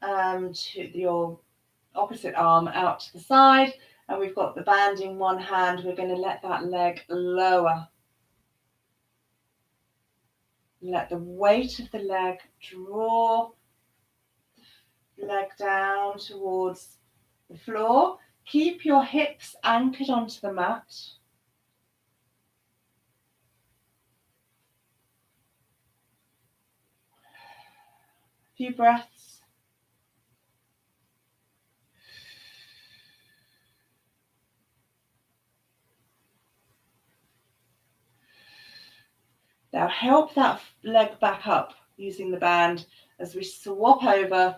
to your opposite arm out to the side, and we've got the band in one hand. We're going to let that leg lower. Let the weight of the leg draw the leg down towards the floor. Keep your hips anchored onto the mat. A few breaths. Now help that leg back up using the band as we swap over.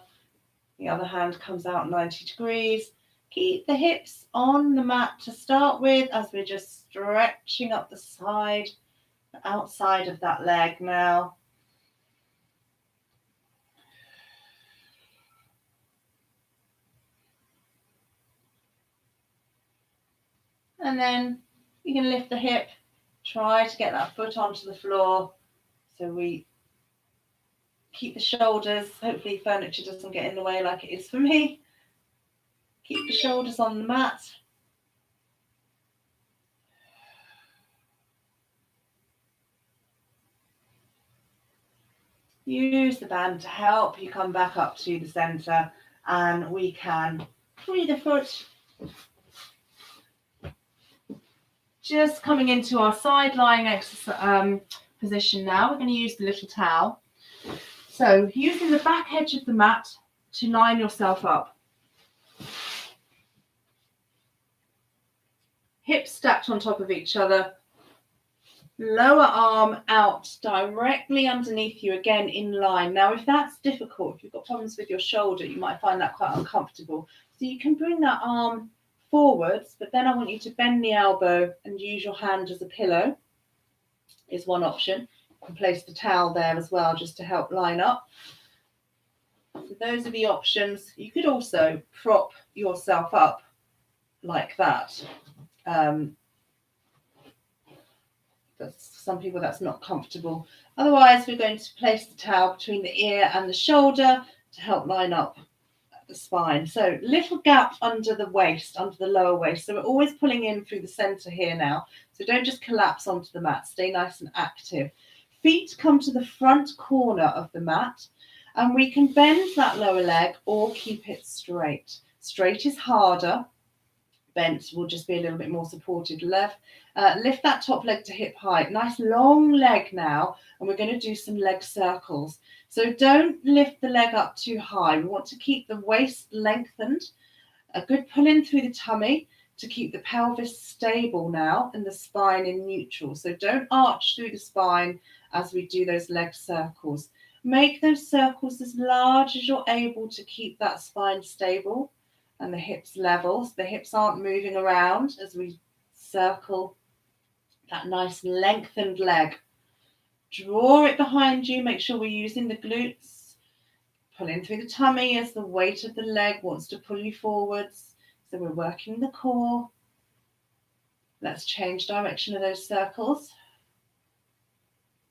The other hand comes out 90 degrees. Keep the hips on the mat to start with as we're just stretching up the side, the outside of that leg now. And then you can lift the hip, try to get that foot onto the floor. So we keep the shoulders, hopefully furniture doesn't get in the way like it is for me. Keep the shoulders on the mat. Use the band to help you come back up to the center, and we can free the foot. Just coming into our side lying exercise position now. We're going to use the little towel. So using the back edge of the mat to line yourself up. Hips stacked on top of each other. Lower arm out directly underneath you, again in line. Now, if that's difficult, if you've got problems with your shoulder, you might find that quite uncomfortable. So you can bring that arm forwards, but then I want you to bend the elbow and use your hand as a pillow, is one option. You can place the towel there as well, just to help line up. So those are the options. You could also prop yourself up like that. Some people that's not comfortable. Otherwise, we're going to place the towel between the ear and the shoulder to help line up the spine. So little gap under the waist, under the lower waist. So we're always pulling in through the center here now. So don't just collapse onto the mat. Stay nice and active. Feet come to the front corner of the mat, and we can bend that lower leg or keep it straight. Straight is harder. Bent will just be a little bit more supported. Lift that top leg to hip height. Nice long leg now, and we're going to do some leg circles. So don't lift the leg up too high. We want to keep the waist lengthened. A good pull in through the tummy to keep the pelvis stable now and the spine in neutral. So don't arch through the spine as we do those leg circles. Make those circles as large as you're able to keep that spine stable. and the hips level. So the hips aren't moving around as we circle that nice lengthened leg. Draw it behind you. Make sure we're using the glutes. Pull in through the tummy as the weight of the leg wants to pull you forwards. So we're working the core. Let's change direction of those circles.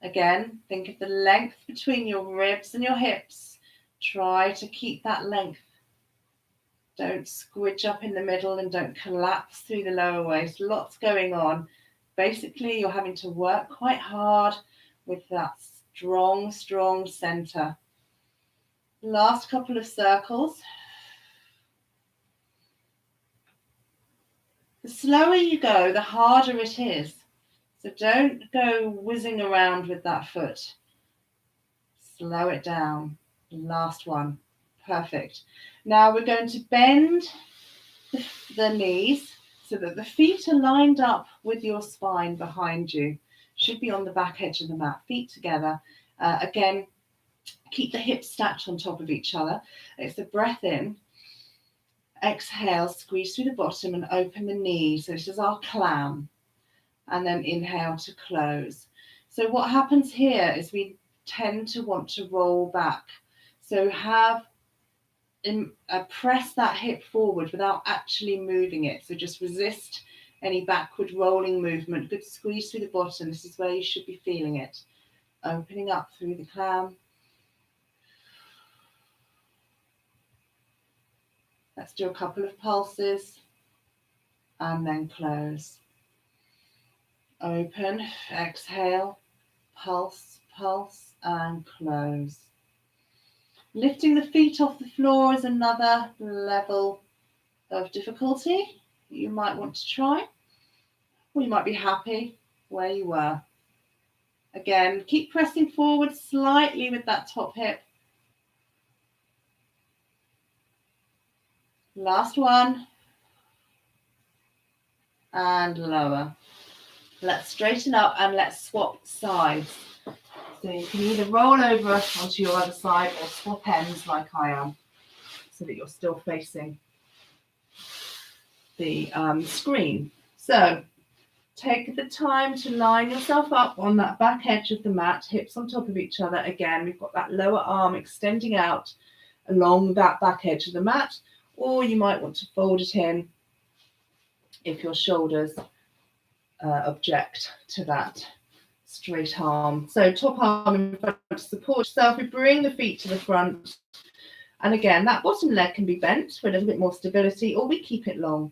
Again, think of the length between your ribs and your hips. Try to keep that length. Don't squidge up in the middle and don't collapse through the lower waist. Lots going on. Basically, you're having to work quite hard with that strong, strong center. Last couple of circles. The slower you go, the harder it is. So don't go whizzing around with that foot. Slow it down. Last one. Perfect. Now we're going to bend the knees so that the feet are lined up with your spine behind you. Should be on the back edge of the mat. Feet together. Again, keep the hips stacked on top of each other. It's the breath in. Exhale, squeeze through the bottom and open the knees. So this is our clam. And then inhale to close. So what happens here is we tend to want to roll back. So press that hip forward without actually moving it. So just resist any backward rolling movement. Good squeeze through the bottom. This is where you should be feeling it. Opening up through the clam. Let's do a couple of pulses and then close. Open, exhale, pulse, pulse, and close. Lifting the feet off the floor is another level of difficulty you might want to try, or you might be happy where you were. Again, keep pressing forward slightly with that top hip. Last one. And lower. Let's straighten up and let's swap sides. So you can either roll over onto your other side or swap ends like I am, so that you're still facing the screen. So take the time to line yourself up on that back edge of the mat, hips on top of each other. Again, we've got that lower arm extending out along that back edge of the mat, or you might want to fold it in if your shoulders object to that straight arm. So top arm in front to support yourself. We bring the feet to the front. And again, that bottom leg can be bent for a little bit more stability, or we keep it long.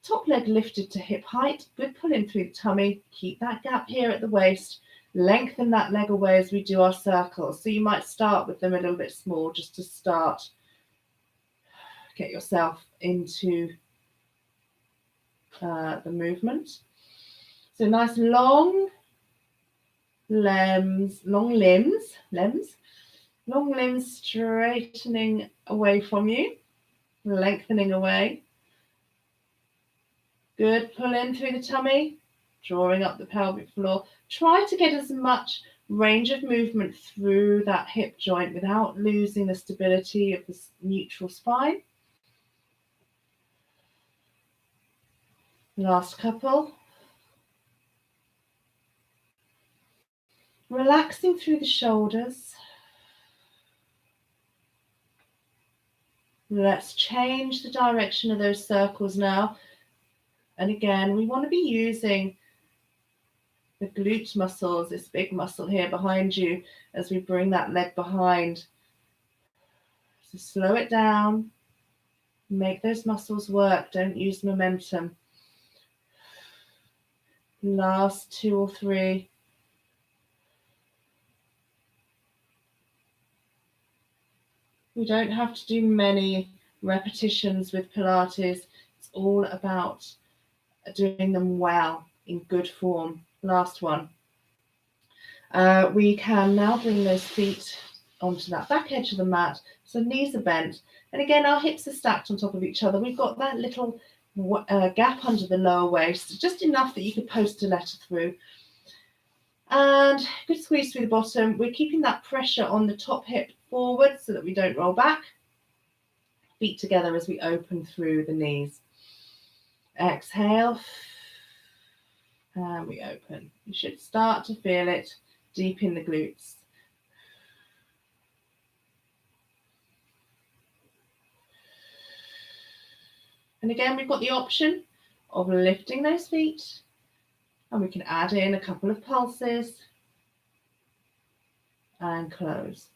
Top leg lifted to hip height. Good pull in through the tummy. Keep that gap here at the waist. Lengthen that leg away as we do our circles. So you might start with them a little bit small just to start. Get yourself into the movement. So nice long limbs, straightening away from you, lengthening away. Good, pull in through the tummy, drawing up the pelvic floor. Try to get as much range of movement through that hip joint without losing the stability of the neutral spine. Last couple. Relaxing through the shoulders. Let's change the direction of those circles now. And again, we want to be using the glute muscles, this big muscle here behind you, as we bring that leg behind. So slow it down. Make those muscles work. Don't use momentum. Last 2 or 3. We don't have to do many repetitions with Pilates. It's all about doing them well, in good form. Last one. We can now bring those feet onto that back edge of the mat. So knees are bent. And again, our hips are stacked on top of each other. We've got that little gap under the lower waist, just enough that you could post a letter through. And good squeeze through the bottom. We're keeping that pressure on the top hip forward so that we don't roll back. feet together as we open through the knees. Exhale. And we open. You should start to feel it deep in the glutes. And again, we've got the option of lifting those feet, and we can add in a couple of pulses and close.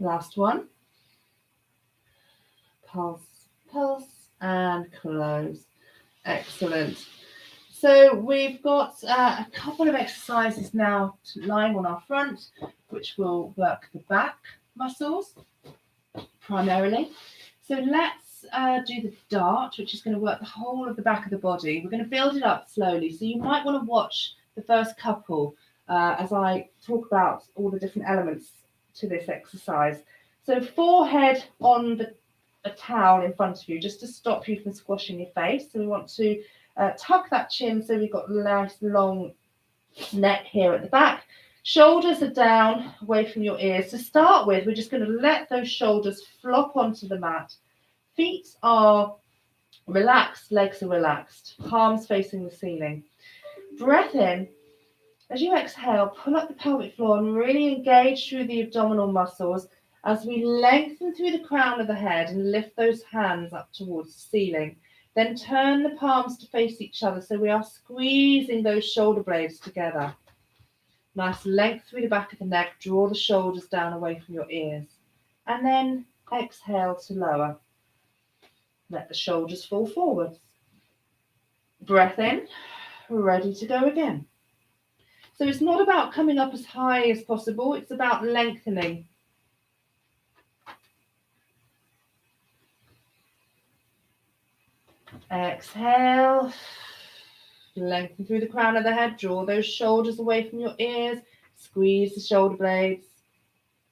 Last one. Pulse, pulse, and close. Excellent. So we've got a couple of exercises now lying on our front, which will work the back muscles primarily. So let's do the dart, which is going to work the whole of the back of the body. We're going to build it up slowly. So you might want to watch the first couple as I talk about all the different elements to this exercise. So forehead on a towel in front of you, just to stop you from squashing your face. So we want to tuck that chin so we've got a nice long neck here at the back. Shoulders are down away from your ears. To start with, we're just going to let those shoulders flop onto the mat. Feet are relaxed, legs are relaxed, palms facing the ceiling. Breath in. As you exhale, pull up the pelvic floor and really engage through the abdominal muscles as we lengthen through the crown of the head and lift those hands up towards the ceiling. Then turn the palms to face each other so we are squeezing those shoulder blades together. Nice length through the back of the neck. Draw the shoulders down away from your ears. And then exhale to lower. Let the shoulders fall forwards. Breath in. Ready to go again. So it's not about coming up as high as possible. It's about lengthening. Exhale. Lengthen through the crown of the head. Draw those shoulders away from your ears. Squeeze the shoulder blades.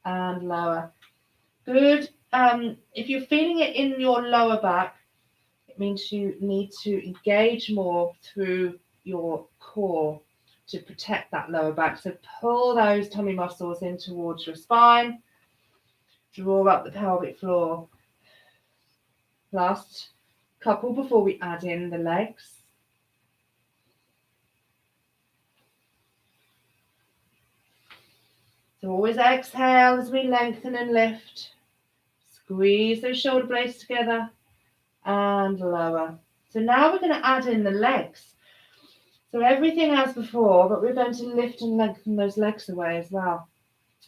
And lower. Good. If you're feeling it in your lower back, it means you need to engage more through your core to protect that lower back. So pull those tummy muscles in towards your spine. Draw up the pelvic floor. Last couple before we add in the legs. So always exhale as we lengthen and lift. Squeeze those shoulder blades together and lower. So now we're going to add in the legs. So everything as before, but we're going to lift and lengthen those legs away as well.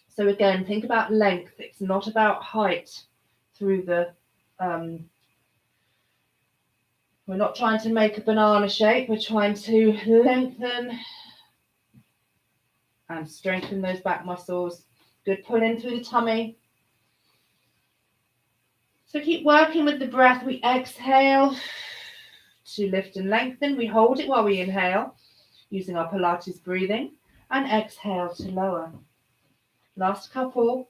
So again, think about length. It's not about height through the, we're not trying to make a banana shape. We're trying to lengthen and strengthen those back muscles. Good pull in through the tummy. So keep working with the breath. We exhale to lift and lengthen. We hold it while we inhale, using our Pilates breathing, and exhale to lower. Last couple.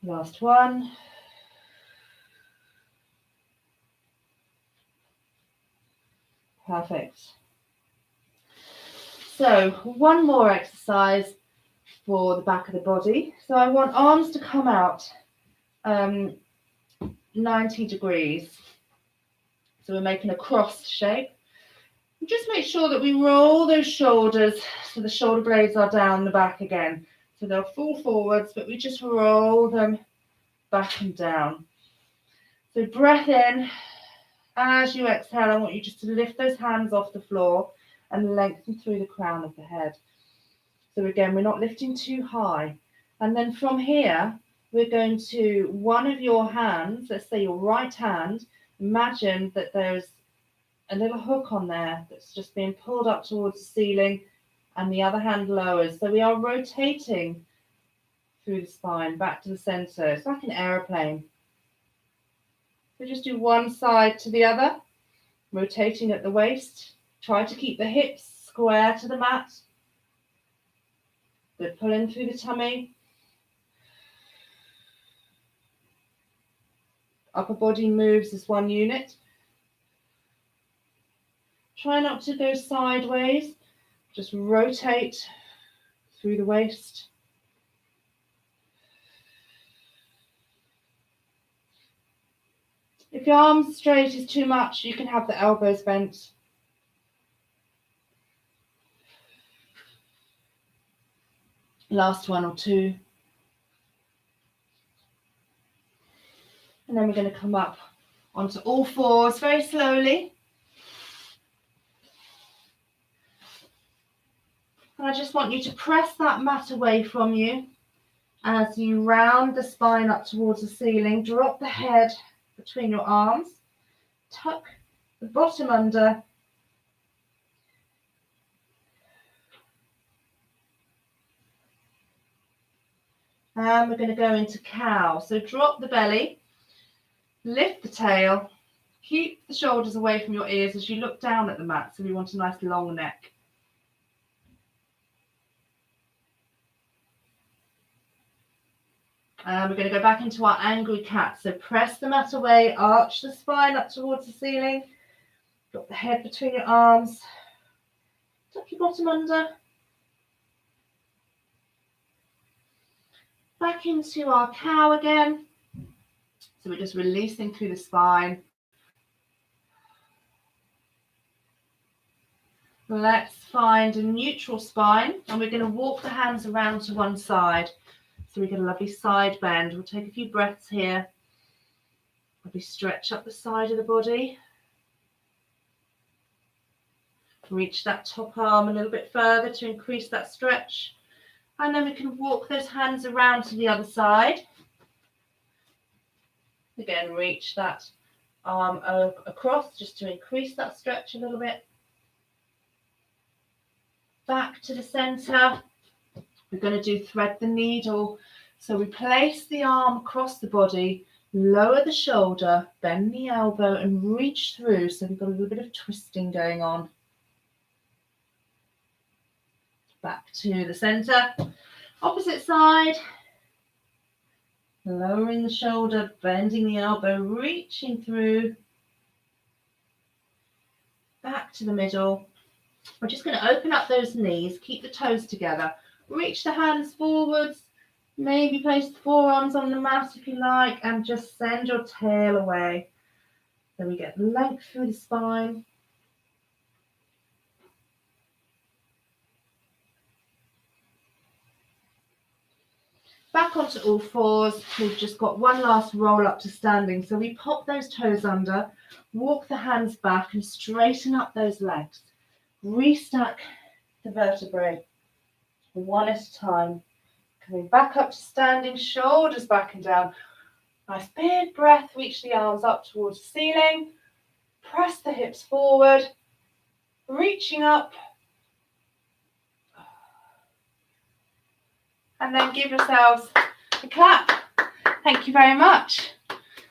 Last one. Perfect. So one more exercise for the back of the body. So I want arms to come out 90 degrees. So we're making a cross shape. And just make sure that we roll those shoulders so the shoulder blades are down the back again. So they'll fall forwards, but we just roll them back and down. So breath in. As you exhale, I want you just to lift those hands off the floor and lengthen through the crown of the head. So again, we're not lifting too high. And then from here, we're going to one of your hands, let's say your right hand, imagine that there's a little hook on there that's just being pulled up towards the ceiling, and the other hand lowers. So we are rotating through the spine back to the center. It's like an aeroplane. So just do one side to the other, rotating at the waist. Try to keep the hips square to the mat. Good, pull in through the tummy. Upper body moves as one unit. Try not to go sideways. Just rotate through the waist. If your arms straight is too much, you can have the elbows bent. Last one or two. And then we're going to come up onto all fours very slowly. And I just want you to press that mat away from you as you round the spine up towards the ceiling. Drop the head between your arms. Tuck the bottom under. And we're going to go into cow. So drop the belly, lift the tail, keep the shoulders away from your ears as you look down at the mat. So we want a nice long neck. And we're going to go back into our angry cat. So press the mat away, arch the spine up towards the ceiling, drop the head between your arms, tuck your bottom under. Back into our cow again. So we're just releasing through the spine. Let's find a neutral spine, and we're going to walk the hands around to one side. So we get a lovely side bend. We'll take a few breaths here. Lovely stretch up the side of the body. Reach that top arm a little bit further to increase that stretch. And then we can walk those hands around to the other side. Again, reach that arm across just to increase that stretch a little bit. Back to the center. We're going to do thread the needle. So we place the arm across the body, lower the shoulder, bend the elbow and reach through. So we've got a little bit of twisting going on. Back to the center. Opposite side. Lowering the shoulder, bending the elbow, reaching through. Back to the middle. We're just going to open up those knees, keep the toes together. Reach the hands forwards, maybe place the forearms on the mat if you like, and just send your tail away. Then we get length through the spine. Back onto all fours. We've just got one last roll up to standing. So we pop those toes under, walk the hands back and straighten up those legs. Restack the vertebrae one at a time. Coming back up to standing, shoulders back and down. Nice big breath, reach the arms up towards the ceiling. Press the hips forward, reaching up. And then give yourselves a clap. Thank you very much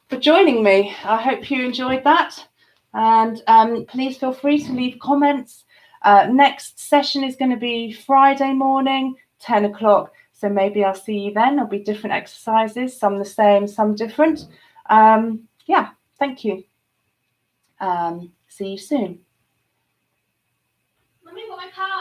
for joining me. I hope you enjoyed that. And please feel free to leave comments. Next session is going to be Friday morning, 10 o'clock. So maybe I'll see you then. There'll be different exercises, some the same, some different. Yeah, thank you. See you soon. Let me put my card.